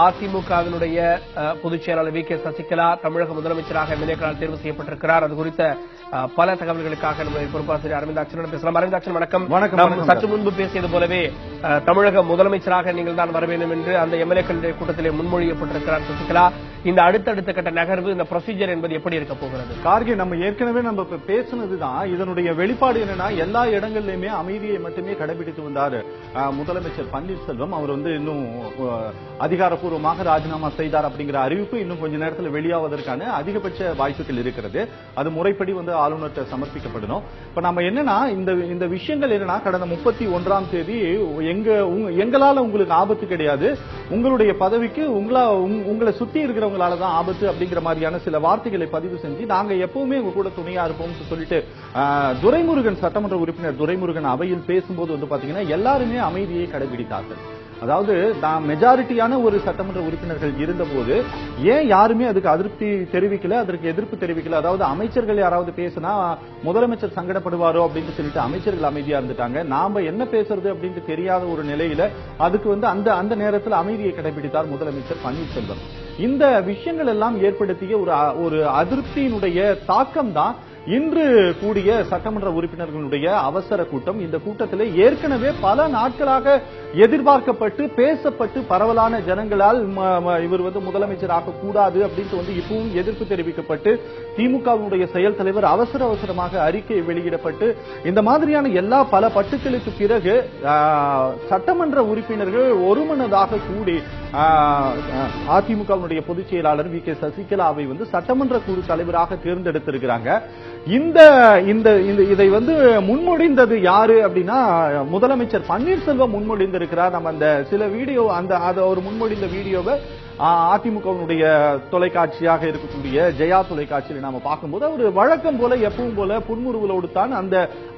அதிமுகவினுடைய பொதுச் செயலாளர் வி.கே. சசிகலா தமிழக முதலமைச்சராக எம்எல்ஏக்களால் தேர்வு செய்யப்பட்டிருக்கிறார். அது குறித்த பல தகவல்களுக்காக நம்முடைய பொறுப்பாசிரியர் அரவிந்தாட்சன் பேசலாம். அரவிந்தாட்சன் வணக்கம். சற்று முன்பு பேசியது போலவே தமிழக முதலமைச்சராக நீங்கள் தான் வர வேண்டும் என்று அந்த எம்எல்ஏக்களுடைய கூட்டத்திலே முன்மொழியப்பட்டிருக்கிறார் சசிகலா. இந்த அடுத்தடுத்த கட்ட நகர்வு, இந்த ப்ரொசீஜர் என்பது எப்படி இருக்க போகிறது? கார்கே, நம்ம ஏற்கனவே நம்ம பேசினதுதான் இதனுடைய வெளிப்பாடு. என்னன்னா, எல்லா இடங்களிலுமே அமைதியை மட்டுமே கடைபிடித்து வந்தார் முதலமைச்சர் பன்னீர்செல்வம். அவர் இன்னும் அதிகாரப்பூர்வமாக ராஜினாமா செய்தார் அப்படிங்கிற அறிவிப்பு இன்னும் கொஞ்ச நேரத்தில் வெளியாவதற்கான அதிகபட்ச வாய்ப்புகள் இருக்கிறது. அது முறைப்படி ஆளுநர்கிட்ட சமர்ப்பிக்கப்படணும். இப்ப நம்ம என்னன்னா, இந்த விஷயங்கள் என்னன்னா, கடந்த 31ஆம் தேதி எங்களால உங்களுக்கு ஆபத்து கிடையாது, உங்களுடைய பதவிக்கு உங்களை சுத்தி இருக்கிறவங்களால தான் ஆபத்து அப்படிங்கிற மாதிரியான சில வார்த்தைகளை பதிவு செஞ்சு நாங்க எப்பவுமே உங்க கூட துணையா இருப்போம் சொல்லிட்டு துரைமுருகன், சட்டமன்ற உறுப்பினர் துரைமுருகன் அவையில் பேசும்போது பாத்தீங்கன்னா எல்லாருமே அமைதியை கடைபிடித்தார்கள். அதாவது மெஜாரிட்டியான ஒரு சட்டமன்ற உறுப்பினர்கள் இருந்தபோது ஏன் யாருமே அதுக்கு அதிருப்தி தெரிவிக்கல, அதற்கு எதிர்ப்பு தெரிவிக்கல. அதாவது அமைச்சர்கள் யாராவது பேசினா முதலமைச்சர் சங்கடப்படுவாரோ அப்படின்னு சொல்லிட்டு அமைச்சர்கள் அமைதியா இருந்துட்டாங்க. நாம என்ன பேசுறது அப்படின்னு தெரியாத ஒரு நிலையில அதுக்கு அந்த நேரத்தில் அமைதியை கடைபிடித்தார் முதலமைச்சர் பன்னீர்செல்வம். இந்த விஷயங்கள் எல்லாம் ஏற்படுத்திய ஒரு அதிருப்தியினுடைய தாக்கம் தான் இன்று கூடிய சட்டமன்ற உறுப்பினர்களுடைய அவசர கூட்டம். இந்த கூட்டத்தில் ஏற்கனவே பல நாட்களாக எதிர்பார்க்கப்பட்டு பேசப்பட்டு பரவலான ஜனங்களால் இவர் முதலமைச்சராக கூடாது அப்படின்னு இப்பவும் எதிர்ப்பு தெரிவிக்கப்பட்டு திமுகவுடைய செயல் தலைவர் அவசரமாக அறிக்கை வெளியிடப்பட்டு இந்த மாதிரியான எல்லா பல பட்டுக்களுக்கு பிறகு சட்டமன்ற உறுப்பினர்கள் ஒருமனதாக கூடி அதிமுகவுடைய பொதுச் செயலாளர் வி.கே. சசிகலாவை சட்டமன்ற குழு தலைவராக தேர்ந்தெடுத்திருக்கிறாங்க. இதை முன்மொழிந்தது யாரு அப்படின்னா முதலமைச்சர் பன்னீர்செல்வம் முன்மொழிந்திருக்கிறார். நம்ம அந்த சில வீடியோ ஒரு முன்மொழிந்த வீடியோவை அதிமுகவுடைய தொலைக்காட்சியாக இருக்கக்கூடிய ஜெயா தொலைக்காட்சியில் நாம பார்க்கும்போது அவர் வழக்கம் போல எப்பவும் போல புன்முறுவலோடு தான்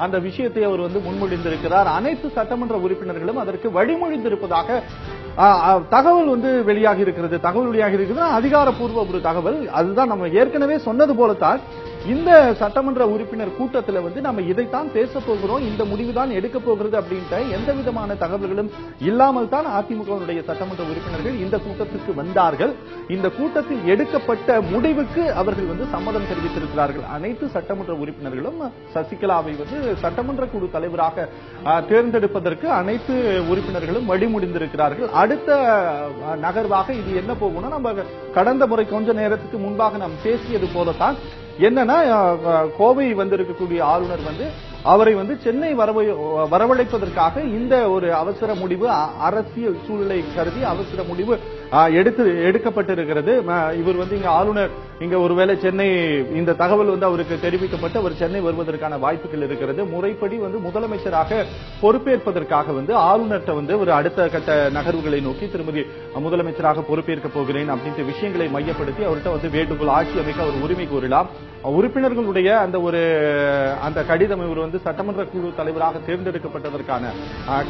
அந்த விஷயத்தை அவர் முன்மொழிந்திருக்கிறார். அனைத்து சட்டமன்ற உறுப்பினர்களும் அதற்கு வழிமொழிந்திருப்பதாக தகவல் வெளியாகி இருக்கிறது. அதிகாரப்பூர்வ ஒரு தகவல். அதுதான் நம்ம ஏற்கனவே சொன்னது போலத்தான் இந்த சட்டமன்ற உறுப்பினர் கூட்டத்தில் நம்ம இதைத்தான் பேச போகிறோம், இந்த முடிவுதான் எடுக்க போகிறது அப்படின்ற எந்த விதமான தகவல்களும் இல்லாமல் தான் அதிமுகவுடைய சட்டமன்ற உறுப்பினர்கள் இந்த கூட்டத்திற்கு வந்தார்கள். இந்த கூட்டத்தில் எடுக்கப்பட்ட முடிவுக்கு அவர்கள் சம்மதம் தெரிவித்திருக்கிறார்கள். அனைத்து சட்டமன்ற உறுப்பினர்களும் சசிகலாவை சட்டமன்ற குழு தலைவராக தேர்ந்தெடுப்பதற்கு அனைத்து உறுப்பினர்களும் வழிமுடிந்திருக்கிறார்கள். அடுத்த நகர்வாக இது என்ன போகும்னா, நம்ம கடந்த முறை கொஞ்ச நேரத்துக்கு முன்பாக நாம் பேசியது போலத்தான் என்னன்னா, கோவை வந்திருக்கக்கூடிய ஆளுநர் அவரை சென்னை வரவழைப்பதற்காக இந்த ஒரு அவசர முடிவு, அரசியல் சூழலை கருதி அவசர முடிவு எடுக்கப்பட்டிருக்கிறது. இவர் இங்க ஆளுநர் ஒருவேளை சென்னை இந்த தகவல் அவருக்கு தெரிவிக்கப்பட்டு அவர் சென்னை வருவதற்கான வாய்ப்புகள் இருக்கிறது. முறைப்படி முதலமைச்சராக பொறுப்பேற்பதற்காக ஆளுநர்கிட்ட ஒரு அடுத்த கட்ட நகர்வுகளை நோக்கி திருமதி முதலமைச்சராக பொறுப்பேற்க போகிறேன் அப்படின்ற விஷயங்களை மையப்படுத்தி அவர்கிட்ட வேண்டுகோள் ஆட்சி அமைக்க அவர் உரிமை கோரலாம். உறுப்பினர்களுடைய அந்த கடிதம் இவர் சட்டமன்ற குழு தலைவராக தேர்ந்தெடுக்கப்பட்டதற்கான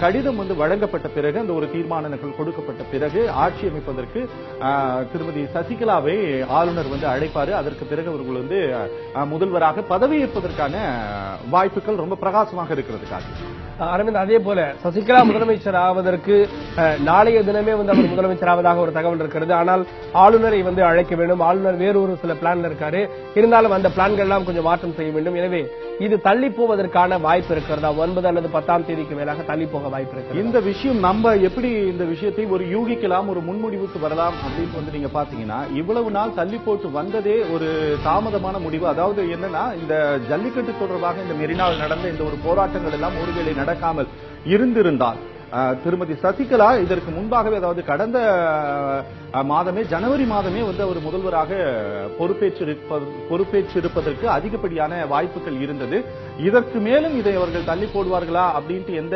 கடிதம் வழங்கப்பட்ட பிறகு அந்த ஒரு தீர்மானங்கள் கொடுக்கப்பட்ட பிறகு ஆட்சி அமைப்பதற்கு திருமதி சசிகலாவை ஆளுநர் அழைப்பாரு. அதற்கு பிறகு அவர்கள் முதல்வராக பதவியேற்பதற்கான வாய்ப்புகள் ரொம்ப பிரகாசமாக இருக்கிறதுக்காக. அரவிந்த், அதே போல சசிகலா முதலமைச்சர் ஆவதற்கு நாளைய தினமே அவர் முதலமைச்சர் ஆவதாக ஒரு தகவல் இருக்கிறது. ஆனால் ஆளுநரை அழைக்க வேண்டும். ஆளுநர் வேறொரு சில பிளான்ல இருக்காரு. இருந்தாலும் அந்த பிளான்கள் எல்லாம் கொஞ்சம் மாற்றம் செய்ய வேண்டும். எனவே இது தள்ளி போவதற்கான வாய்ப்பு இருக்கிறதா? 9 அல்லது 10ஆம் தேதிக்கு மேலாக தள்ளி போக வாய்ப்பு இருக்கு. இந்த விஷயம் நம்ம எப்படி இந்த விஷயத்தை ஒரு யூகிக்கலாம், ஒரு முன்முடிவுக்கு வரலாம் அப்படின்னு நீங்க பாத்தீங்கன்னா, இவ்வளவு நாள் தள்ளி போட்டு வந்ததே ஒரு தாமதமான முடிவு. அதாவது என்னன்னா, இந்த ஜல்லிக்கட்டு தொடர்பாக இந்த மெரினாவில் நடந்த இந்த ஒரு போராட்டங்கள் எல்லாம் ஒருவேளை நடக்காமல் இருந்திருந்தால் திருமதி சசிகலா இதற்கு முன்பாகவே, அதாவது கடந்த மாதமே ஜனவரி மாதமே அவர் முதல்வராக பொறுப்பேற்றிருப்பதற்கு அதிகப்படியான வாய்ப்புகள் இருந்தது. இதற்கு மேலும் இதை அவர்கள் தள்ளி போடுவார்களா அப்படின்ட்டு எந்த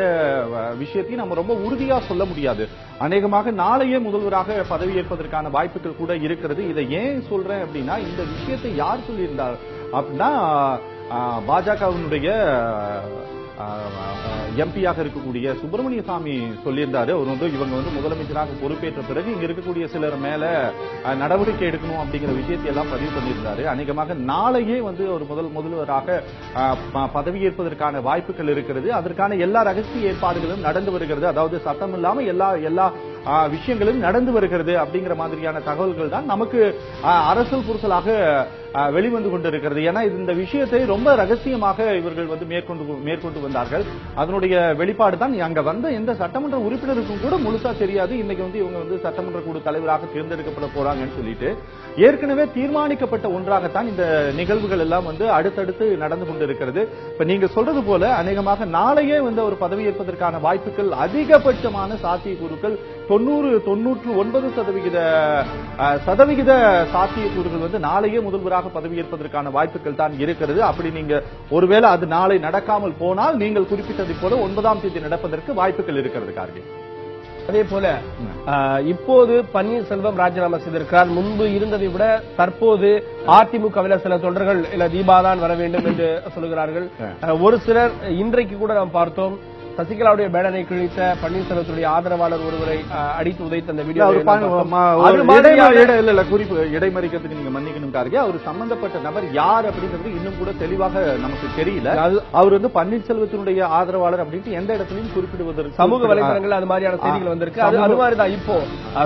விஷயத்தையும் நம்ம ரொம்ப உறுதியா சொல்ல முடியாது. அநேகமாக நாளையே முதல்வராக பதவியேற்பதற்கான வாய்ப்புகள் கூட இருக்கிறது. இதை ஏன் சொல்றேன் அப்படின்னா, இந்த விஷயத்தை யார் சொல்லியிருந்தார் அப்படின்னா பாஜகவினுடைய எம்பியாக இருக்கக்கூடிய சுப்பிரமணிய சாமி சொல்லியிருந்தாரு. அவர் இவங்க முதலமைச்சராக பொறுப்பேற்ற பிறகு இங்க இருக்கக்கூடிய சிலர் மேல நடவடிக்கை எடுக்கணும் அப்படிங்கிற விஷயத்தை எல்லாம் பதிவு பண்ணியிருந்தாரு. அநேகமாக நாளையே ஒரு முதல்வராக பதவியேற்பதற்கான வாய்ப்புகள் இருக்கிறது. அதற்கான எல்லா ரகசிய ஏற்பாடுகளும் நடந்து வருகிறது. அதாவது சட்டம் இல்லாம எல்லா விஷயங்களும் நடந்து வருகிறது அப்படிங்கிற மாதிரியான தகவல்கள் தான் நமக்கு அரசல் புரசலாக வெளிவந்து கொண்டிருக்கிறது. ஏன்னா இந்த விஷயத்தை ரொம்ப ரகசியமாக இவர்கள் வந்து மேற்கொண்டு வந்தார்கள். அதனுடைய வெளிப்பாடு தான் அங்க வந்த எந்த சட்டமன்ற உறுப்பினருக்கும் கூட முழுசா தெரியாது. இன்னைக்கு வந்து இவங்க வந்து சட்டமன்ற குழு தலைவராக தேர்ந்தெடுக்கப்பட போறாங்கன்னு சொல்லிட்டு ஏற்கனவே தீர்மானிக்கப்பட்ட ஒன்றாகத்தான் இந்த நிகழ்வுகள் எல்லாம் வந்து அடுத்தடுத்து நடந்து கொண்டிருக்கிறது. இப்ப நீங்க சொல்றது போல அநேகமாக நாளையே வந்து அவர் பதவியேற்பதற்கான வாய்ப்புகள் அதிகபட்சமான சாத்தியக்கூறுகள் 99% சதவிகித சாத்தியக்கூறுகள் வந்து நாளையே முதல்வராக பதவியேற்பதற்கான வாய்ப்புகள் தான் இருக்கிறது. அப்படி நீங்க ஒருவேளை அது நாளை நடக்காமல் போனால் நீங்கள் குறிப்பிட்டதை போல 9ஆம் தேதி நடப்பதற்கு வாய்ப்புகள் இருக்கிறது கார்கே. அதே போல இப்போது பன்னீர்செல்வம் ராஜினாமா செய்திருக்கிறார். முன்பு இருந்ததை விட தற்போது அதிமுகவில் சில தொண்டர்கள் இல்ல தீபா தான் வர வேண்டும் என்று சொல்கிறார்கள். ஒரு சிலர் இன்றைக்கு கூட நாம் பார்த்தோம், சசிகலாவுடைய பேனரை கிழித்த பன்னீர்செல்வத்துடைய ஆதரவாளர் ஒருவரை அடித்து உதைத்த அந்த வீடியோ குறிப்பு இடைமறிக்கிறதுக்கு நீங்க மன்னிக்கணும் கார்கே. அவர் சம்பந்தப்பட்ட நபர் யார் அப்படிங்கிறது இன்னும் கூட தெளிவாக நமக்கு தெரியல. அவர் வந்து பன்னீர்செல்வத்தினுடைய ஆதரவாளர் அப்படின்ட்டு எந்த இடத்திலையும் குறிப்பிடுவதற்கு சமூக வலைதளங்கள் அது மாதிரியான செய்திகள் வந்திருக்கு. அது மாதிரிதான் இப்போ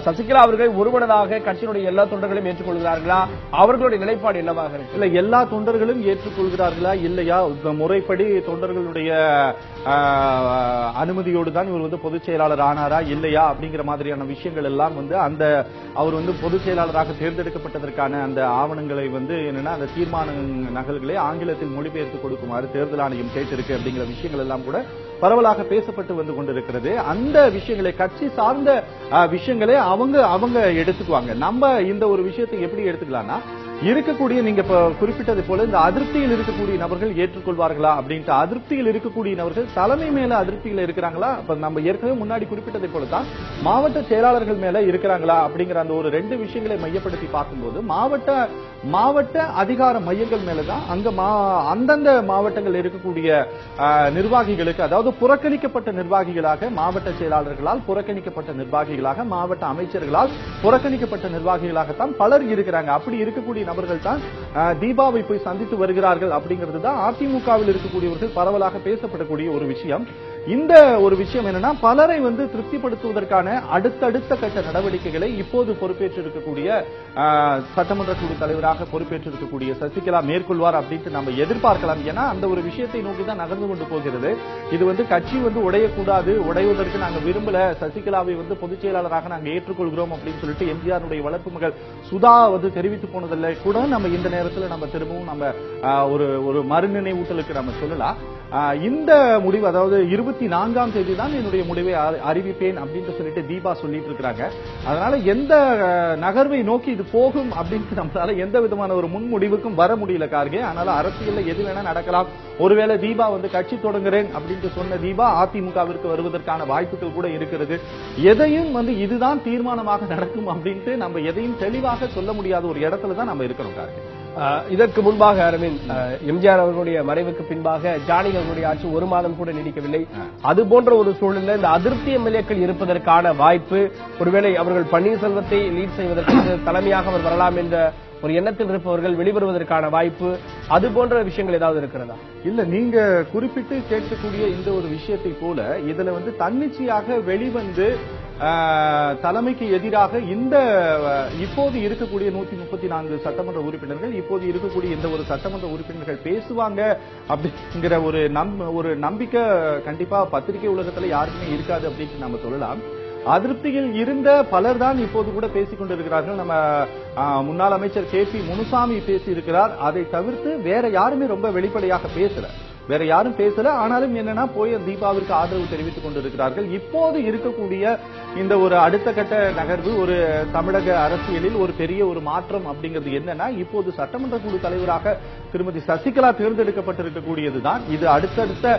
சசிகலா அவர்கள் ஒருமனதாக கட்சியினுடைய எல்லா தொண்டர்களையும் ஏற்றுக்கொள்கிறார்களா? அவர்களுடைய நிலைப்பாடு என்னவாக இருக்கு? இல்ல எல்லா தொண்டர்களும் ஏற்றுக்கொள்கிறார்களா இல்லையா? முறைப்படி தொண்டர்களுடைய அனுமதியோடு தான் இவர் வந்து பொதுச் செயலாளர் ஆனாரா இல்லையா அப்படிங்கிற மாதிரியான விஷயங்கள் எல்லாம் வந்து அந்த அவர் வந்து பொதுச் செயலாளராக தேர்ந்தெடுக்கப்பட்டதற்கான அந்த ஆவணங்களை வந்து என்னன்னா அந்த தீர்மான நகல்களை ஆங்கிலத்தில் மொழிபெயர்த்து கொடுக்குமாறு தேர்தல் ஆணையம் கேட்டிருக்கு அப்படிங்கிற விஷயங்கள் எல்லாம் கூட பரவலாக பேசப்பட்டு வந்து கொண்டிருக்கிறது. அந்த விஷயங்களை கட்சி சார்ந்த விஷயங்களை அவங்க எடுத்துக்குவாங்க. நம்ம இந்த ஒரு விஷயத்தை எப்படி எடுத்துக்கலாம்னா இருக்கக்கூடிய நீங்க குறிப்பிட்டது போல இந்த அதிருப்தியில் இருக்கக்கூடிய நபர்கள் ஏற்றுக்கொள்வார்களா அப்படின்ட்டு அதிருப்தியில் இருக்கக்கூடிய நபர்கள் தலைமை மேல அதிருப்தியில் இருக்கிறாங்களா? நம்ம ஏற்கனவே முன்னாடி குறிப்பிட்டதை போலதான் மாவட்ட செயலாளர்கள் மேல இருக்கிறாங்களா அப்படிங்கிற அந்த ஒரு 2 விஷயங்களை மையப்படுத்தி பார்க்கும்போது மாவட்ட அதிகார மையங்கள் மேலதான் அங்க அந்தந்த மாவட்டங்கள் இருக்கக்கூடிய நிர்வாகிகளுக்கு, அதாவது புறக்கணிக்கப்பட்ட நிர்வாகிகளாக மாவட்ட செயலாளர்களால் புறக்கணிக்கப்பட்ட நிர்வாகிகளாக மாவட்ட அமைச்சர்களால் புறக்கணிக்கப்பட்ட நிர்வாகிகளாகத்தான் பலர் இருக்கிறாங்க. அப்படி இருக்கக்கூடிய நபர்கள் தான் தீபாவை போய் சந்தித்து வருகிறார்கள் அப்படிங்கிறது தான் அதிமுகவில் இருக்கக்கூடியவர்கள் பரவலாக பேசப்படக்கூடிய ஒரு விஷயம். இந்த ஒரு விஷயம் என்னன்னா பலரை வந்து திருப்திப்படுத்துவதற்கான அடுத்தடுத்த கட்ட நடவடிக்கைகளை இப்போது பொறுப்பேற்றிருக்கக்கூடிய சட்டமன்ற குழு தலைவராக பொறுப்பேற்றிருக்கக்கூடிய சசிகலா மேற்கொள்வார் அப்படின்ட்டு நம்ம எதிர்பார்க்கலாம். ஏன்னா அந்த ஒரு விஷயத்தை நோக்கி தான் நகர்ந்து கொண்டு போகிறது. இது வந்து கட்சி வந்து உடையக்கூடாது, உடைவதற்கு நாங்க விரும்பல, சசிகலாவை வந்து பொதுச் செயலாளராக நாங்க ஏற்றுக்கொள்கிறோம் அப்படின்னு சொல்லிட்டு எம்ஜிஆருடைய வளர்ப்பு மகள் சுதா வந்து தெரிவித்து போனதில்லை கூட நம்ம இந்த நேரத்தில் நம்ம திரும்பவும் நம்ம ஒரு மறுநினைவூட்டலுக்கு நம்ம சொல்லலாம். இந்த முடிவு அதாவது 24ஆம் தேதி தான் என்னுடைய முடிவை அறிவிப்பேன் அப்படின்னு சொல்லிட்டு தீபா சொல்லிட்டு இருக்காங்க. அதனால எந்த நகர்வை நோக்கி இது போகும் அப்படின்னு நம்மளால எந்த விதமான ஒரு முன்முடிவுக்கும் வர முடியல கார்கே. அதனால அரசியல்ல எது வேணா நடக்கலாம். ஒருவேளை தீபா வந்து கட்சி தொடங்குறேன் அப்படின்னு சொன்ன தீபா அதிமுகவிற்கு வருவதற்கான வாய்ப்புகள் கூட இருக்கிறது. எதையும் வந்து இதுதான் தீர்மானமாக நடக்கும் அப்படின்ட்டு நம்ம எதையும் தெளிவாக சொல்ல முடியாத ஒரு இடத்துல தான் நம்ம இருக்கிறோம் கார்கே. இதற்கு முன்பாக அரவிந்த், எம்ஜிஆர் அவர்களுடைய மறைவுக்கு பின்பாக ஜானகி அவர்களுடைய ஆட்சி 1 மாதம் கூட நீடிக்கவில்லை. அது போன்ற ஒரு சூழலில் இந்த அதிருப்தி எம்எல்ஏக்கள் இருப்பதற்கான வாய்ப்பு, ஒருவேளை அவர்கள் பன்னீர்செல்வத்தை லீட் செய்வதற்கு தலைமையாக அவர் வரலாம் என்ற ஒரு எண்ணத்தில் இருப்பவர்கள் வெளிவருவதற்கான வாய்ப்பு, அது போன்ற விஷயங்கள் ஏதாவது இருக்கிறதா? இல்ல, நீங்க குறிப்பிட்டு கேட்கக்கூடிய இந்த ஒரு விஷயத்தை போல இதுல வந்து தன்னிச்சையாக வெளிவந்து தலைமைக்கு எதிராக இந்த இப்போது இருக்கக்கூடிய 134 சட்டமன்ற உறுப்பினர்கள், இப்போது இருக்கக்கூடிய இந்த ஒரு சட்டமன்ற உறுப்பினர்கள் பேசுவாங்க அப்படிங்கிற ஒரு நம்பிக்கை கண்டிப்பா பத்திரிகை உலகத்துல யாருக்குமே இருக்காது அப்படின்னு நம்ம சொல்லலாம். அதிருப்தியில் இருந்த பலர் தான் இப்போது கூட பேசிக் கொண்டிருக்கிறார்கள். நம்ம முன்னாள் அமைச்சர் KP முனுசாமி பேசியிருக்கிறார். அதை தவிர்த்து வேற யாருமே ரொம்ப வெளிப்படையாக பேசல. ஆனாலும் என்னன்னா போய் தீபாவிற்கு ஆதரவு தெரிவித்துக் கொண்டிருக்கிறார்கள். இப்போது இருக்கக்கூடிய இந்த ஒரு அடுத்த கட்ட நகர்வு ஒரு தமிழக அரசியலில் ஒரு பெரிய ஒரு மாற்றம் அப்படிங்கிறது என்னன்னா, இப்போது சட்டமன்ற குழு தலைவராக திருமதி சசிகலா தேர்ந்தெடுக்கப்பட்டிருக்கக்கூடியதுதான். இது அடுத்தடுத்த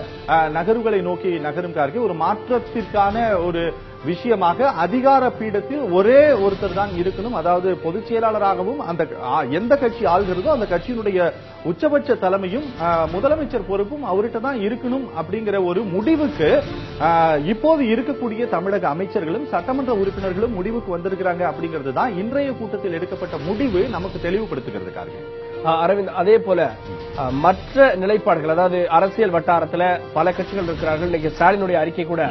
நகர்வுகளை நோக்கி நகரும் கார்கே. ஒரு மாற்றத்திற்கான ஒரு விஷயமாக அதிகார பீடத்தில் ஒரே ஒருத்தர் தான் இருக்கணும். அதாவது பொதுச் செயலாளராகவும் அந்த எந்த கட்சி ஆள்கிறதோ அந்த கட்சியினுடைய உச்சபட்ச தலைமையும் முதலமைச்சர் பொறுப்பும் அவர்கிட்ட தான் இருக்கணும் அப்படிங்கிற ஒரு முடிவுக்கு இப்போது இருக்கக்கூடிய தமிழக அமைச்சர்களும் சட்டமன்ற உறுப்பினர்களும் முடிவுக்கு வந்திருக்கிறாங்க அப்படிங்கிறது தான் இன்றைய கூட்டத்தில் எடுக்கப்பட்ட முடிவு நமக்கு தெளிவுபடுத்துகிறது கார்கே. அரவிந்த், அதே போல மற்ற நிலைப்பாடுகள், அதாவது அரசியல் வட்டாரத்தில் பல கட்சிகள் இருக்கிறார்கள். இன்னைக்கு ஸ்டாலினுடைய அறிக்கை கூட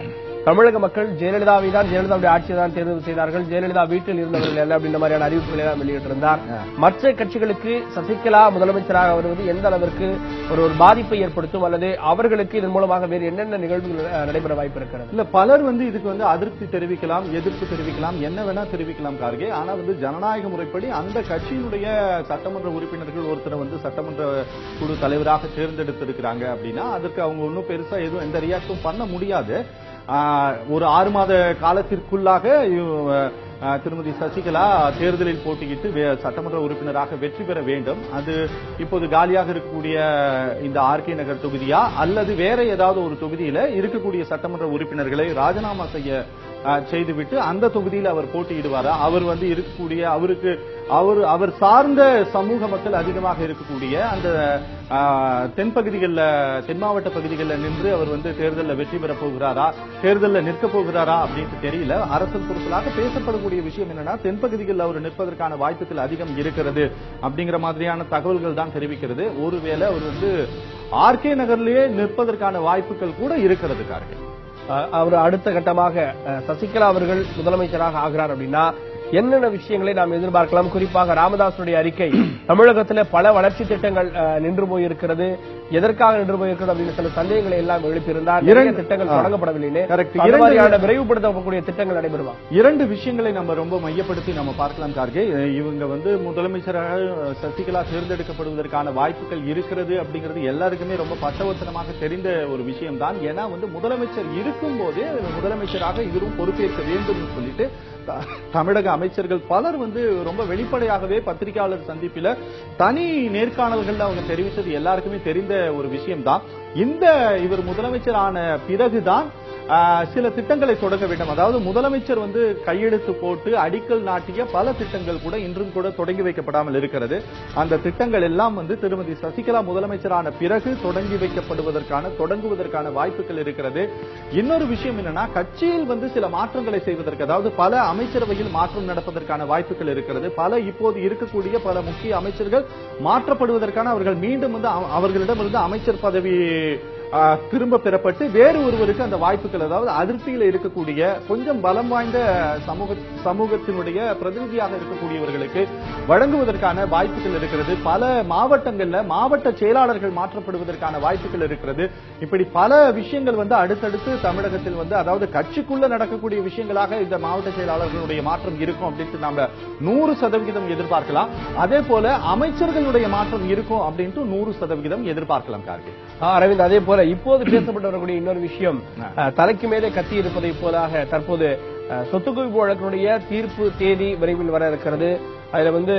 தமிழக மக்கள் ஜெயலலிதாவை தான், ஜெயலலிதாவுடைய ஆட்சியை தான் தேர்வு செய்தார்கள், ஜெயலலிதா வீட்டில் இருந்தவர்கள் அல்ல அப்படின்ற மாதிரியான அறிவிப்புகளை எல்லாம் வெளியிட்டிருந்தார். மற்ற கட்சிகளுக்கு சசிகலா முதலமைச்சராக வருவது எந்த அளவிற்கு ஒரு பாதிப்பை ஏற்படுத்தும், அல்லது அவர்களுக்கு இதன் மூலமாக வேறு என்னென்ன நிகழ்வுகள் நடைபெற வாய்ப்பு இருக்கிறது? இல்ல, பலர் இதுக்கு அதிருப்தி தெரிவிக்கலாம், எதிர்ப்பு தெரிவிக்கலாம், என்ன வேணா தெரிவிக்கலாம் கார்கே. ஆனா ஜனநாயக முறைப்படி அந்த கட்சியினுடைய சட்டமன்ற உறுப்பினர்கள் ஒருத்தரை சட்டமன்ற குழு தலைவராக தேர்ந்தெடுத்திருக்கிறாங்க அப்படின்னா அதற்கு அவங்க ஒன்னும் பெருசா எதுவும் எந்த ரியாக்டும் பண்ண முடியாது. ஒரு 6 மாத காலத்திற்குள்ளாக திருமதி சசிகலா தேர்தலில் போட்டியிட்டு சட்டமன்ற உறுப்பினராக வெற்றி பெற வேண்டும். அது இப்போது காலியாக இருக்கக்கூடிய இந்த ஆர்கே நகர் தொகுதியா அல்லது வேற ஏதாவது ஒரு தொகுதியில இருக்கக்கூடிய சட்டமன்ற உறுப்பினர்களை ராஜினாமா செய்துவிட்டு அந்த தொகுதியில் அவர் போட்டியிடுவாரா? அவர் இருக்கக்கூடிய அவர் சார்ந்த சமூக மக்கள் அதிகமாக இருக்கக்கூடிய அந்த தென் மாவட்ட பகுதிகளில் நின்று அவர் தேர்தலில் வெற்றி பெற போகிறாரா, தேர்தலில் நிற்க போகிறாரா அப்படின்னு தெரியல. அரசியல் பொறுத்தலாக பேசப்படக்கூடிய விஷயம் என்னன்னா, தென்பகுதிகளில் அவர் நிற்பதற்கான வாய்ப்புகள் அதிகம் இருக்கிறது அப்படிங்கிற மாதிரியான தகவல்கள் தான் தெரிவிக்கிறது. ஒருவேளை அவர் ஆர்கே நகர்லயே நிற்பதற்கான வாய்ப்புகள் கூட இருக்கிறது கார்கே. அவர் அடுத்த கட்டமாக சசிகலா அவர்கள் முதலமைச்சராக ஆகிறார் அப்படின்னா என்னென்ன விஷயங்களை நாம் எதிர்பார்க்கலாம்? குறிப்பாக ராமதாசுடைய அறிக்கை, தமிழகத்தில் பல வளர்ச்சி திட்டங்கள் நின்று போயிருக்கிறது, எதற்காக நின்று போயிருக்கிறது அப்படின்னு சில சந்தேகங்களை எல்லாம் எழுப்பியிருந்தார். நிறைய திட்டங்கள் தொடங்கப்படவில்லை, விரைவுபடுத்தக்கூடிய திட்டங்கள் நடைபெறுமா? 2 விஷயங்களை நம்ம ரொம்ப மையப்படுத்தி நம்ம பார்க்கலாம் கார்கே. இவங்க முதலமைச்சராக சசிகலா தேர்ந்தெடுக்கப்படுவதற்கான வாய்ப்புகள் இருக்கிறது அப்படிங்கிறது எல்லாருக்குமே ரொம்ப பட்டவர்த்தனமாக தெரிந்த ஒரு விஷயம் தான். ஏன்னா முதலமைச்சர் இருக்கும் போதே முதலமைச்சராக இவரும் பொறுப்பேற்க வேண்டும் சொல்லிட்டு தமிழக அமைச்சர்கள் பலர் ரொம்ப வெளிப்படையாகவே பத்திரிகையாளர் சந்திப்பில தனி நேர்காணல்கள் அவங்க தெரிவித்தது எல்லாருக்குமே தெரிந்த ஒரு விஷயம் தான். இவர் முதலமைச்சரான பிறகுதான் சில திட்டங்களை தொடங்க வேண்டும். அதாவது முதலமைச்சர் கையெழுத்து போட்டு அடிக்கல் நாட்டிய பல திட்டங்கள் கூட இன்றும் கூட தொடங்கி வைக்கப்படாமல் இருக்கிறது. அந்த திட்டங்கள் எல்லாம் திருமதி சசிகலா முதலமைச்சரான பிறகு தொடங்குவதற்கான வாய்ப்புகள் இருக்கிறது. இன்னொரு விஷயம் என்னன்னா, கட்சியில் சில மாற்றங்களை செய்வதற்கு, அதாவது பல அமைச்சரவையில் மாற்றம் நடப்பதற்கான வாய்ப்புகள் இருக்கிறது. இப்போது இருக்கக்கூடிய பல முக்கிய அமைச்சர்கள் மாற்றப்படுவதற்கான அவர்கள் மீண்டும் அவர்களிடமிருந்து அமைச்சர் பதவி திரும்ப பெறப்பட்டு வேறு ஒருவருக்கு அந்த வாய்ப்புகள், அதாவது அதிருப்தியில் இருக்கக்கூடிய கொஞ்சம் பலம் வாய்ந்த சமூகத்தினுடைய பிரதிநிதியாக இருக்கக்கூடியவர்களுக்கு வழங்குவதற்கான வாய்ப்புகள் இருக்கிறது. பல மாவட்டங்கள்ல மாவட்ட செயலாளர்கள் மாற்றப்படுவதற்கான வாய்ப்புகள் இருக்கிறது. இப்படி பல விஷயங்கள் அடுத்தடுத்து தமிழகத்தில் அதாவது கட்சிக்குள்ள நடக்கக்கூடிய விஷயங்களாக இந்த மாவட்ட செயலாளர்களுடைய மாற்றம் இருக்கும் அப்படின்ட்டு நாம 100% எதிர்பார்க்கலாம். அதே போல அமைச்சர்களுடைய மாற்றம் இருக்கும் அப்படின்ட்டு 100% எதிர்பார்க்கலாம் கார்கே. அரவிந்த், அதே போல இப்போது பேசப்பட்டு வரக்கூடிய இன்னொரு விஷயம், தலைக்கு மேலே கத்தி இருப்பதை போலாக தற்போது சொத்து குவிப்பு வழக்கினுடைய தீர்ப்பு தேதி விரைவில் வர இருக்கிறது. அதுல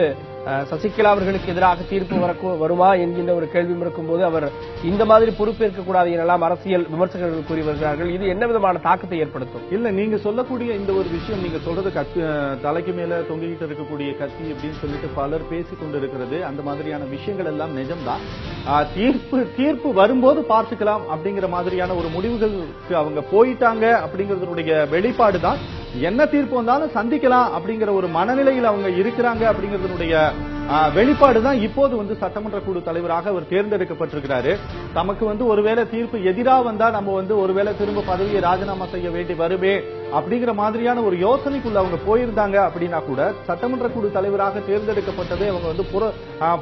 சசிகலா அவர்களுக்கு எதிராக தீர்ப்பு வருமா என்கின்ற ஒரு கேள்வியும் இருக்கும்போது அவர் இந்த மாதிரி பொறுப்பேற்க கூடாது எனலாம் அரசியல் விமர்சகர்கள் கூறி வருகிறார்கள். இது என்ன விதமான தாக்கத்தை ஏற்படுத்தும்? இல்ல, நீங்க சொல்லக்கூடிய இந்த ஒரு விஷயம், நீங்க சொல்றது தலைக்கு மேல தொங்கிட்டு இருக்கக்கூடிய கத்தி அப்படின்னு சொல்லிட்டு பலர் பேசிக் கொண்டிருக்கிறது, அந்த மாதிரியான விஷயங்கள் எல்லாம் நிஜம்தான். தீர்ப்பு வரும்போது பார்த்துக்கலாம் அப்படிங்கிற மாதிரியான ஒரு முடிவுகளுக்கு அவங்க போயிட்டாங்க அப்படிங்கறதுடைய வெளிப்பாடு தான். என்ன தீர்ப்பு வந்தாலும் சந்திக்கலாம் அப்படிங்கிற ஒரு மனநிலையில் அவங்க இருக்கிறாங்க அப்படிங்கறதுடைய வெளிப்பாடு தான். இப்போது சட்டமன்ற குழு தலைவராக அவர் தேர்ந்தெடுக்கப்பட்டிருக்கிறாரு. நமக்கு ஒருவேளை தீர்ப்பு எதிராக வந்தா நம்ம ஒருவேளை திரும்ப பதவியை ராஜினாமா செய்ய வேண்டி வருமே அப்படிங்கிற மாதிரியான ஒரு யோசனைக்குள்ள அவங்க போயிருந்தாங்க அப்படின்னா கூட சட்டமன்ற குழு தலைவராக தேர்ந்தெடுக்கப்பட்டதை அவங்க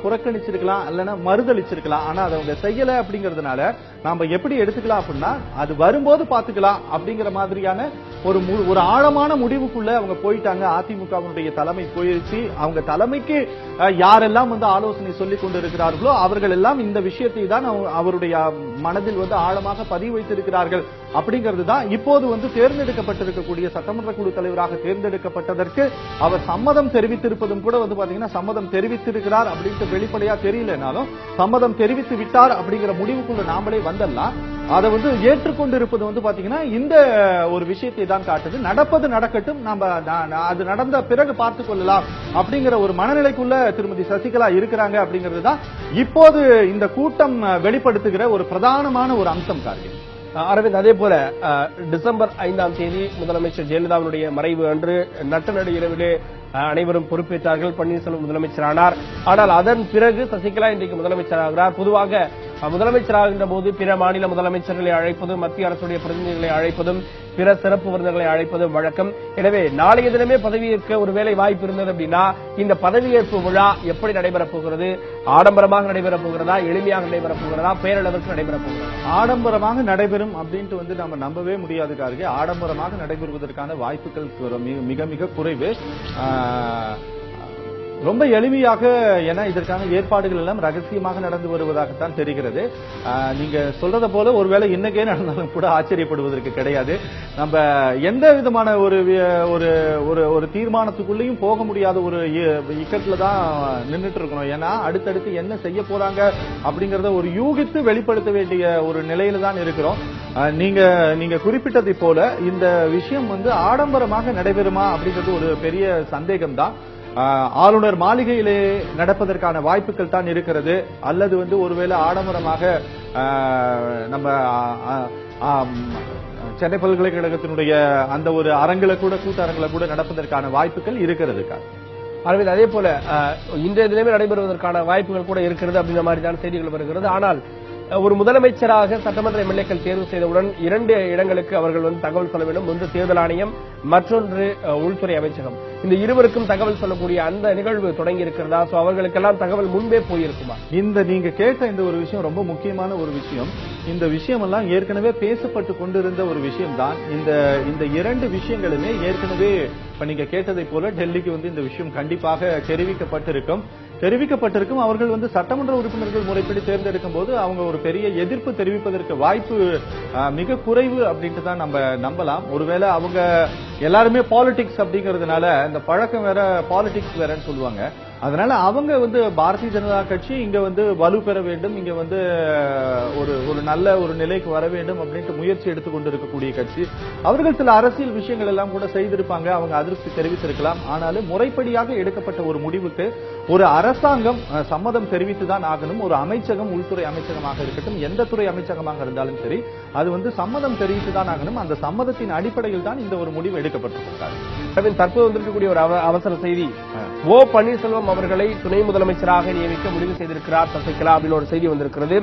புறக்கணிச்சிருக்கலாம், இல்லைன்னா மறுதளிச்சிருக்கலாம். ஆனா அதை அவங்க செய்யல அப்படிங்கறதுனால நாம எப்படி எடுத்துக்கலாம் அப்படின்னா, அது வரும்போது பாத்துக்கலாம் அப்படிங்கிற மாதிரியான ஒரு ஆழமான முடிவுக்குள்ள அவங்க போயிட்டாங்க. அதிமுகவினுடைய தலைமை போயிருச்சு. அவங்க தலைமைக்கு யாரெல்லாம் ஆலோசனை சொல்லிக் கொண்டிருக்கிறார்களோ அவர்கள் எல்லாம் இந்த விஷயத்தை தான் அவருடைய மனதில் ஆழமாக பதிவு வைத்திருக்கிறார்கள் அப்படிங்கிறது தான். இப்போது தேர்ந்தெடுக்கப்பட்டிருக்கக்கூடிய சட்டமன்ற குழு தலைவராக தேர்ந்தெடுக்கப்பட்டதற்கு அவர் சம்மதம் தெரிவித்திருப்பதும் கூட பாத்தீங்கன்னா, சம்மதம் தெரிவித்திருக்கிறார் அப்படின்ட்டு வெளிப்படையா தெரியலனாலும் சம்மதம் தெரிவித்து விட்டார் அப்படிங்கிற முடிவுக்குள்ள நாமளே வந்தெல்லாம் அதை ஏற்றுக்கொண்டிருப்பது பாத்தீங்கன்னா இந்த ஒரு விஷயத்தை தான் காட்டுது. நடப்பது நடக்கட்டும், நம்ம அது நடந்த பிறகு பார்த்துக் கொள்ளலாம் அப்படிங்கிற ஒரு மனநிலைக்குள்ள திருமதி சசிகலா இருக்கிறாங்க அப்படிங்கிறது தான் இப்போது இந்த கூட்டம் வெளிப்படுத்துகிற ஒரு பிரதானமான ஒரு அம்சம் கார்கே. அரவிந்த், அதே போல டிசம்பர் 5ஆம் தேதி முதலமைச்சர் ஜெயலலிதாவுடைய மறைவு அன்று நட்ட நடு இரவிலே அனைவரும் பொறுப்பேற்றார்கள். பன்னீர்செல்வம் முதலமைச்சரானார். ஆனால் அதன் பிறகு சசிகலா இன்றைக்கு முதலமைச்சராகிறார். பொதுவாக முதலமைச்சராகின்ற போது பிற மாநில முதலமைச்சர்களை அழைப்பதும் மத்திய அரசுடைய பிரதிநிதிகளை அழைப்பதும் பிற சிறப்பு விருந்தினர்களை அழைப்பதும் வழக்கம். எனவே நாளைய தினமே பதவியேற்க ஒருவேளை வாய்ப்பு இருந்தது அப்படின்னா இந்த பதவியேற்பு விழா எப்படி நடைபெறப் போகிறது? ஆடம்பரமாக நடைபெறப் போகிறதா, எளிமையாக நடைபெறப் போகிறதா, பேரளவிற்கு நடைபெறப் போகிறதா? ஆடம்பரமாக நடைபெறும் அப்படின்ட்டு நம்ம நம்பவே முடியாது கார்கே. ஆடம்பரமாக நடைபெறுவதற்கான வாய்ப்புகள் மிக மிக குறைவு. ரொம்ப எளிமையாக, ஏன்னா இதற்கான ஏற்பாடுகள் எல்லாம் ரகசியமாக நடந்து வருவதாகத்தான் தெரிகிறது. நீங்க சொல்றத போல ஒருவேளை இன்னைக்கே நடந்தாலும் கூட ஆச்சரியப்படுவதற்கு கிடையாது. நம்ம எந்த விதமான ஒரு தீர்மானத்துக்குள்ளேயும் போக முடியாத ஒரு இக்கத்துல தான் நின்றுட்டு இருக்கணும். ஏன்னா அடுத்தடுத்து என்ன செய்ய போறாங்க அப்படிங்கறத ஒரு யூகித்து வெளிப்படுத்த வேண்டிய ஒரு நிலையில தான் இருக்கிறோம். நீங்க குறிப்பிட்டதை போல இந்த விஷயம் ஆடம்பரமாக நடைபெறுமா அப்படிங்கிறது ஒரு பெரிய சந்தேகம் தான். ஆளுநர் மாளிகையிலே நடப்பதற்கான வாய்ப்புகள் தான் இருக்கிறது. அல்லது ஒருவேளை ஆடம்பரமாக நம்ம சென்னை பல்கலைக்கழகத்தினுடைய அந்த ஒரு கூட்டரங்கில கூட நடப்பதற்கான வாய்ப்புகள் இருக்கிறது. அரவிந்த், அதே போல இன்றைய தினமே நடைபெறுவதற்கான வாய்ப்புகள் கூட இருக்கிறது அப்படின்ற மாதிரி தான் செய்திகள் வருகிறது. ஆனால் ஒரு முதலமைச்சராக சட்டமன்ற எம்எல்ஏக்கள் தேர்வு செய்தவுடன் 2 இடங்களுக்கு அவர்கள் தகவல் சொல்ல வேண்டும். ஒன்று தேர்தல் ஆணையம், மற்றொன்று உள்துறை அமைச்சகம். இந்த இருவருக்கும் தகவல் சொல்லக்கூடிய அந்த நிகழ்வு தொடங்கி இருக்கிறதா? சோ அவர்களுக்கெல்லாம் தகவல் முன்பே போயிருக்குமா? நீங்க கேட்ட இந்த ஒரு விஷயம் ரொம்ப முக்கியமான ஒரு விஷயம். இந்த விஷயம் எல்லாம் ஏற்கனவே பேசப்பட்டு கொண்டிருந்த ஒரு விஷயம் தான். இந்த 2 விஷயங்களுமே ஏற்கனவே இப்ப நீங்க கேட்டதை போல டெல்லிக்கு இந்த விஷயம் கண்டிப்பாக தெரிவிக்கப்பட்டிருக்கும். அவர்கள் சட்டமன்ற உறுப்பினர்கள் முறைப்படி தேர்ந்தெடுக்கும் போது அவங்க ஒரு பெரிய எதிர்ப்பு தெரிவிப்பதற்கு வாய்ப்பு மிக குறைவு அப்படின்ட்டு தான் நம்ம நம்பலாம். ஒருவேளை அவங்க எல்லாருமே பாலிடிக்ஸ் அப்படிங்கறதுனால இந்த பழக்கம் வேற, பாலிடிக்ஸ் வேறன்னு சொல்லுவாங்க. அதனால அவங்க பாரதிய ஜனதா கட்சி இங்க வலு பெற வேண்டும், இங்க ஒரு நல்ல ஒரு நிலைக்கு வர வேண்டும் அப்படின்ட்டு முயற்சி எடுத்துக்கொண்டு இருக்கக்கூடிய கட்சி. அவர்கள் சில அரசியல் விஷயங்கள் எல்லாம் கூட செய்திருப்பாங்க, அவங்க அதிருப்தி தெரிவித்திருக்கலாம். ஆனாலும் முறைப்படியாக எடுக்கப்பட்ட ஒரு முடிவுக்கு ஒரு அரசாங்கம் சம்மதம் தெரிவித்துதான் ஆகணும். ஒரு அமைச்சகம், உள்துறை அமைச்சகமாக இருக்கட்டும், எந்த துறை அமைச்சகமாக இருந்தாலும் சரி, அது சம்மதம் தெரிவித்துதான் ஆகணும். அந்த சம்மதத்தின் அடிப்படையில் தான் இந்த ஒரு முடிவு எடுக்கப்பட்டிருக்கிறார். தற்போது வந்திருக்கக்கூடிய ஒரு அவசர செய்தி, ஓ பன்னீர்செல்வம் அவர்களை துணை முதலமைச்சராக நியமிக்க முடிவு செய்திருக்கிறார் சசிகலா அப்படின்னு ஒரு செய்தி வந்திருக்கிறது.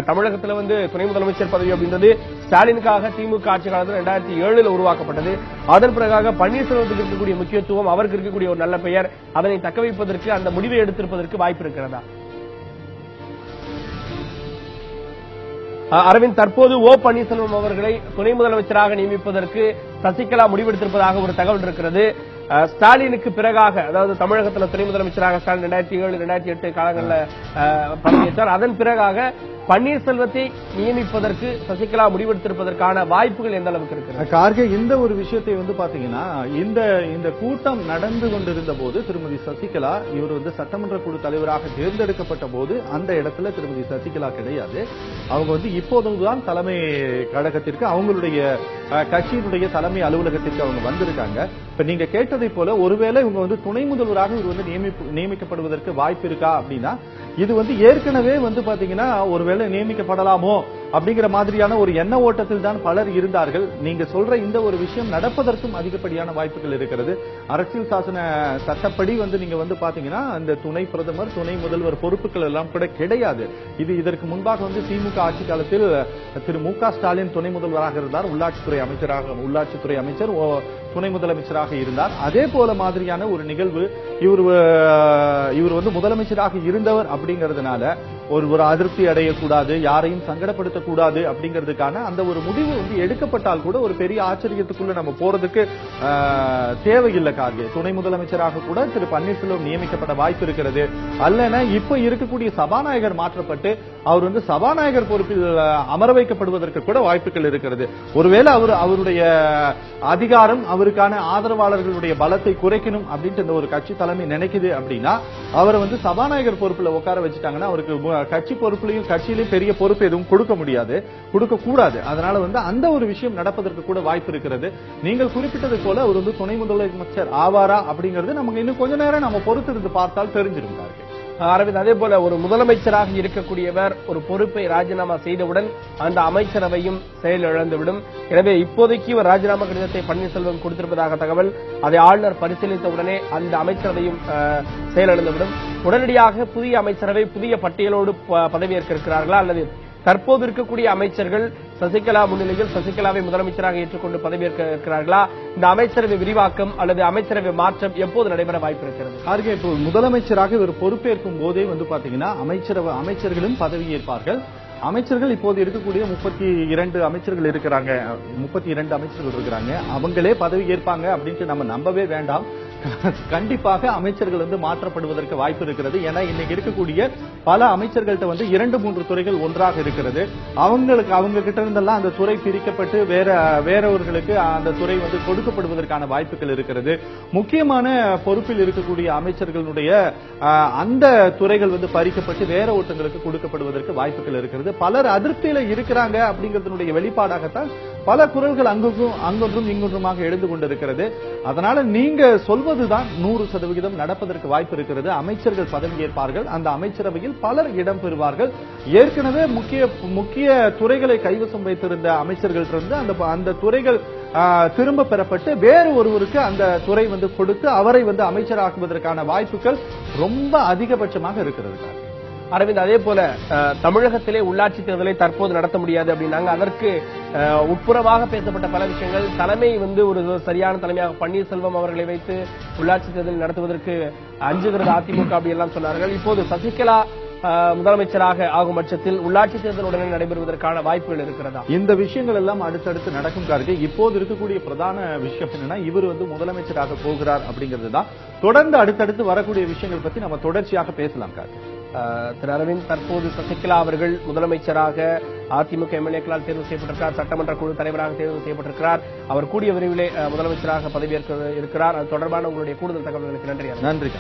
தமிழகத்தில் துணை முதலமைச்சர் பதவி அப்படின்றது ஸ்டாலினுக்காக திமுக ஆட்சி காலத்தில் 2007 உருவாக்கப்பட்டது. அதன் பிறகாக பன்னீர்செல்வத்துக்கு இருக்கக்கூடிய முக்கியத்துவம், அவருக்கு இருக்கக்கூடிய ஒரு நல்ல பெயர், அதனை தக்க வைப்பதற்கு அந்த முடிவை எடுத்திருப்பதற்கு வாய்ப்பு இருக்கிறதா? அரவிந்த், தற்போது ஓ பன்னீர்செல்வம் அவர்களை துணை முதலமைச்சராக நியமிப்பதற்கு சசிகலா முடிவெடுத்திருப்பதாக ஒரு தகவல் இருக்கிறது. ஸ்டாலினுக்கு பிறகாக, அதாவது தமிழகத்தில் துணை முதலமைச்சராக ஸ்டாலின் 2007, 2008 காலங்களில் பதவியேற்றார். அதன் பிறகாக பன்னீர்செல்வத்தை நியமிப்பதற்கு சசிகலா முடிவெடுத்திருப்பதற்கான வாய்ப்புகள் எந்த அளவுக்கு இருக்கு? கார்கே, இந்த ஒரு விஷயத்தை பாத்தீங்கன்னா, இந்த கூட்டம் நடந்து கொண்டிருந்த போது திருமதி சசிகலா இவர் சட்டமன்ற குழு தலைவராக தேர்ந்தெடுக்கப்பட்ட போது அந்த இடத்துல திருமதி சசிகலா கிடையாது. அவங்க இப்போதுதான் தலைமை கழகத்திற்கு, அவங்களுடைய கட்சியினுடைய தலைமை அலுவலகத்திற்கு அவங்க வந்திருக்காங்க. இப்ப நீங்க கேட்டதை போல ஒருவேளை இவங்க துணை முதல்வராக இவர் நியமிக்கப்படுவதற்கு வாய்ப்பு இருக்கா அப்படின்னா, இது ஏற்கனவே பாத்தீங்கன்னா ஒருவேளை நியமிக்கப்படலாமோ அப்படிங்கிற மாதிரியான ஒரு எண்ண ஓட்டத்தில் தான் பலர் இருந்தார்கள். நீங்க சொல்ற இந்த ஒரு விஷயம் நடப்பதற்கும் அதிகப்படியான வாய்ப்புகள் இருக்கிறது. அரசியல் சாசன சட்டப்படி நீங்க பாத்தீங்கன்னா அந்த துணை பிரதமர், துணை முதல்வர் பொறுப்புகள் எல்லாம் கூட கிடையாது. இதற்கு முன்பாக திமுக ஆட்சி காலத்தில் திரு மு.க. ஸ்டாலின் துணை முதல்வராக இருந்தார், உள்ளாட்சித்துறை அமைச்சர் துணை முதலமைச்சராக இருந்தார். அதே போல மாதிரியான ஒரு நிகழ்வு இவர் முதலமைச்சராக இருந்தவர் அப்படிங்கறதுனால ஒரு அதிருப்தி அடையக்கூடாது, யாரையும் சங்கடப்படுத்தக்கூடாது அப்படிங்கிறதுக்கான அந்த ஒரு முடிவு எடுக்கப்பட்டால் கூட ஒரு பெரிய ஆச்சரியத்துக்குள்ள நம்ம போறதுக்கு தேவையில்லை. கார்கே, துணை முதலமைச்சராக கூட திரு பன்னீர்செல்வம் நியமிக்கப்பட வாய்ப்பு இருக்கிறது. அல்லனா இப்ப இருக்கக்கூடிய சபாநாயகர் மாற்றப்பட்டு அவர் சபாநாயகர் பொறுப்பில் அமர வைக்கப்படுவதற்கு கூட வாய்ப்புகள் இருக்கிறது. ஒருவேளை அவருடைய அதிகாரம், அவருக்கான ஆதரவாளர்களுடைய பலத்தை குறைக்கணும் அப்படின்ட்டு இந்த ஒரு கட்சி தலைமை நினைக்குது அப்படின்னா, அவரை சபாநாயகர் பொறுப்புல உட்கார வச்சுட்டாங்கன்னா அவருக்கு கட்சி பொறுப்புலையும் கட்சியிலையும் பெரிய பொறுப்பு எதுவும் கொடுக்க கூடாது. அதனால அந்த ஒரு விஷயம் நடப்பதற்கு கூட வாய்ப்பு இருக்கிறது. நீங்கள் குறிப்பிட்டது போல அவர் துணை முதலமைச்சர் ஆவாரா அப்படிங்கிறது நமக்கு இன்னும் கொஞ்ச நேரம் நம்ம பொறுத்திருந்து பார்த்தால் தெரிஞ்சிருந்தார்கள். அரவிந்த், அதே போல ஒரு முதலமைச்சராக இருக்கக்கூடியவர் ஒரு பொறுப்பை ராஜினாமா செய்தவுடன் அந்த அமைச்சரவையும் செயலிழந்துவிடும். எனவே இப்போதைக்கு ஒரு ராஜினாமா கடிதத்தை பன்னீர்செல்வம் கொடுத்திருப்பதாக தகவல். அதை ஆளுநர் பரிசீலித்தவுடனே அந்த அமைச்சரவையும் செயலிழந்துவிடும். உடனடியாக புதிய அமைச்சரவை புதிய பட்டியலோடு பதவியேற்க இருக்கிறார்களா அல்லது தற்போது இருக்கக்கூடிய அமைச்சர்கள் சசிகலா முன்னிலையில் சசிகலாவை முதலமைச்சராக ஏற்றுக்கொண்டு பதவியேற்க இருக்கிறார்களா? இந்த அமைச்சரவை விரிவாக்கம் அல்லது அமைச்சரவை மாற்றம் எப்போது நடைபெற வாய்ப்பு இருக்கிறது? ஆர்கே, இப்போ முதலமைச்சராக இவர் பொறுப்பேற்கும் போதே பாத்தீங்கன்னா அமைச்சர்களும் பதவியேற்பார்கள். அமைச்சர்கள் இப்போது இருக்கக்கூடிய 32 அமைச்சர்கள் இருக்கிறாங்க. 32 அமைச்சர்கள் இருக்கிறாங்க. அவங்களே பதவி ஏற்பாங்க அப்படின்ட்டு நம்ம நம்பவே வேண்டாம். கண்டிப்பாக அமைச்சர்கள் மாற்றப்படுவதற்கு வாய்ப்பு இருக்கிறது. ஏன்னா இன்னைக்கு இருக்கக்கூடிய பல அமைச்சர்கள்ட்ட 2-3 துறைகள் ஒன்றாக இருக்கிறது. அவங்க கிட்ட இருந்தெல்லாம் அந்த துறை பிரிக்கப்பட்டு வேறவர்களுக்கு அந்த துறை கொடுக்கப்படுவதற்கான வாய்ப்புகள் இருக்கிறது. முக்கியமான பொறுப்பில் இருக்கக்கூடிய அமைச்சர்களுடைய அந்த துறைகள் பறிக்கப்பட்டு வேற ஒருத்தங்களுக்கு கொடுக்கப்படுவதற்கு வாய்ப்புகள் இருக்கிறது. பலர் அதிருப்தியில இருக்கிறாங்க அப்படிங்கறதுடைய வெளிப்பாடாகத்தான் பல குரல்கள் அங்கொன்றும் இங்கொன்றுமாக எழுந்து கொண்டிருக்கிறது. அதனால நீங்க சொல்வதுதான் 100% நடப்பதற்கு வாய்ப்பு இருக்கிறது. அமைச்சர்கள் பதவியேற்பார்கள். அந்த அமைச்சரவையில் பலர் இடம் பெறுவார்கள். ஏற்கனவே முக்கிய துறைகளை கைவசம் வைத்திருந்த அமைச்சர்கள் இருந்து அந்த துறைகள் திரும்ப பெறப்பட்டு வேறு ஒருவருக்கு அந்த துறை கொடுத்து அவரை அமைச்சராக்குவதற்கான வாய்ப்புகள் ரொம்ப அதிகபட்சமாக இருக்கிறது. அரவிந்த், அதே போல தமிழகத்திலே உள்ளாட்சி தேர்தலை தற்போது நடத்த முடியாது அப்படின்னாங்க. அதற்கு உட்புறமாக பேசப்பட்ட பல விஷயங்கள், தலைமை ஒரு சரியான தலைமையாக பன்னீர்செல்வம் அவர்களை வைத்து உள்ளாட்சி தேர்தலை நடத்துவதற்கு அஞ்சுகிறது அதிமுக அப்படி எல்லாம் சொன்னார்கள். இப்போது சசிகலா முதலமைச்சராக ஆகும் பட்சத்தில் உள்ளாட்சி தேர்தல் உடனே நடைபெறுவதற்கான வாய்ப்புகள் இருக்கிறதா? இந்த விஷயங்கள் எல்லாம் அடுத்தடுத்து நடக்கும். கார்கே, இப்போது இருக்கக்கூடிய பிரதான விஷயம் என்னன்னா, இவர் முதலமைச்சராக போகிறார் அப்படிங்கிறது தான். தொடர்ந்து அடுத்தடுத்து வரக்கூடிய விஷயங்கள் பத்தி நம்ம தொடர்ச்சியாக பேசலாம். கார்கே, திரு அரவிந்த், தற்போது சசிகலா அவர்கள் முதலமைச்சராக அதிமுக எம்எல்ஏக்களால் தேர்வு செய்யப்பட்டிருக்கிறார். சட்டமன்ற குழு தலைவராக தேர்வு செய்யப்பட்டிருக்கிறார். அவர் கூடிய விரைவிலே முதலமைச்சராக பதவியேற்க இருக்கிறார். அது தொடர்பான உங்களுடைய கூடுதல் தகவல்களுக்கு நன்றி. நன்றி.